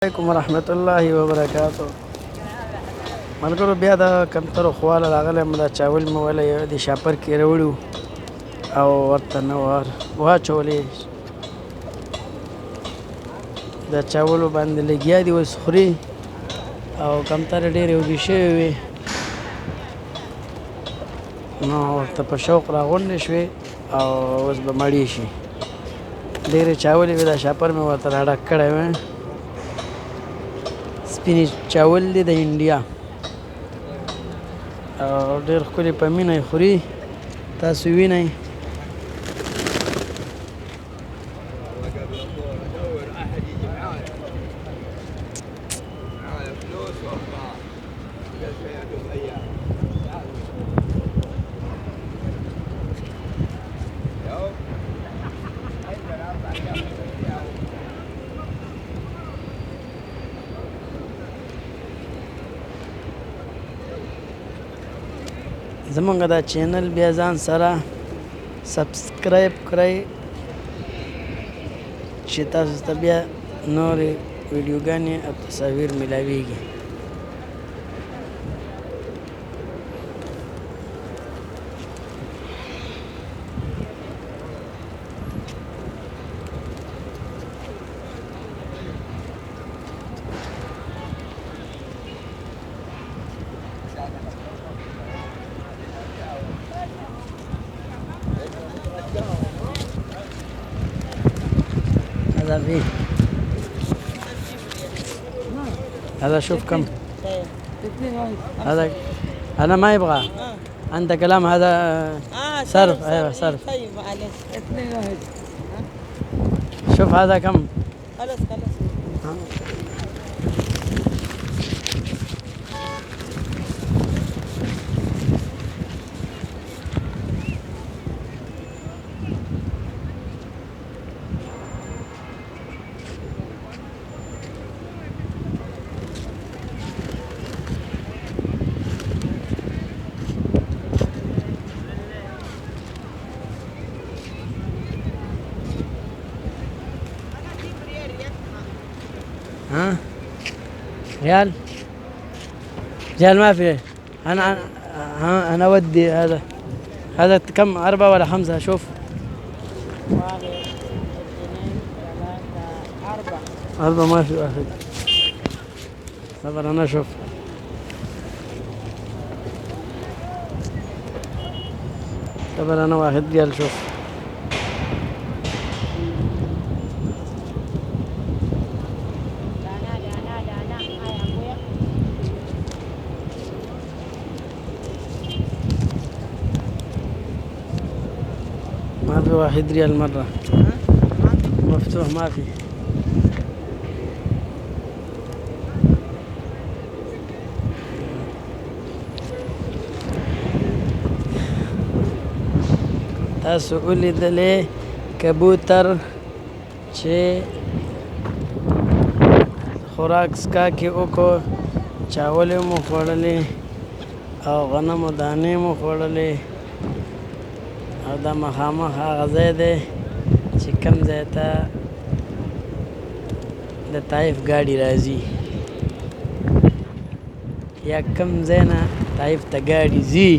علیکم ورحمت الله وبرکاتو. ملګرو بیا د کمترو خواله راغلی یم، دا چاول مې ولی د شاپر کې راوړي وو او ورته نه واچولې. د چاولو باندې لګیا دي اوس خوري او کمترې ډېرې اوږدې شوې وې نو ورته په شوق راغونډې شوې او اوس به مړې شي. ډېرې چاولې وې، دا شاپر مې ورته راډک کړی وی. سپینې چاول دی د انډیا او ډېر ښکلي په مینه یې خوري، تاسو وینئ. زمونږ دا چینل بیا ځان سره سبسکرایب کړئ چې تاسو ته بیا نورې ویډیوګانې او تصاویر میلاویږي. هذا فيه هذا شوف كم هذا أنا ما يبغى عندك كلام هذا صرف. أيوة صرف. طيب معلش 2 واحد. شوف هذا كم. خلاص ها ريال ما في. أنا ودي هذا كم 4 ولا 5 شوف. 1 2 3 4 4 ما في واحد. صبر أنا أشوف. صبر أنا 1 ريال شوف. ما في 1 ريال مرة مفتوح ما في. تاسو ولیدلې کبوتر چې خوراک څښاک یې وکړو، چاول مو خوړلې او غنمو دانې مو خوړلې او دا مخامخ هغه ځای دی چې کوم ځای ته د طایف ګاډي راځي یا کوم ځای نه طایف ته ګاډي ځي.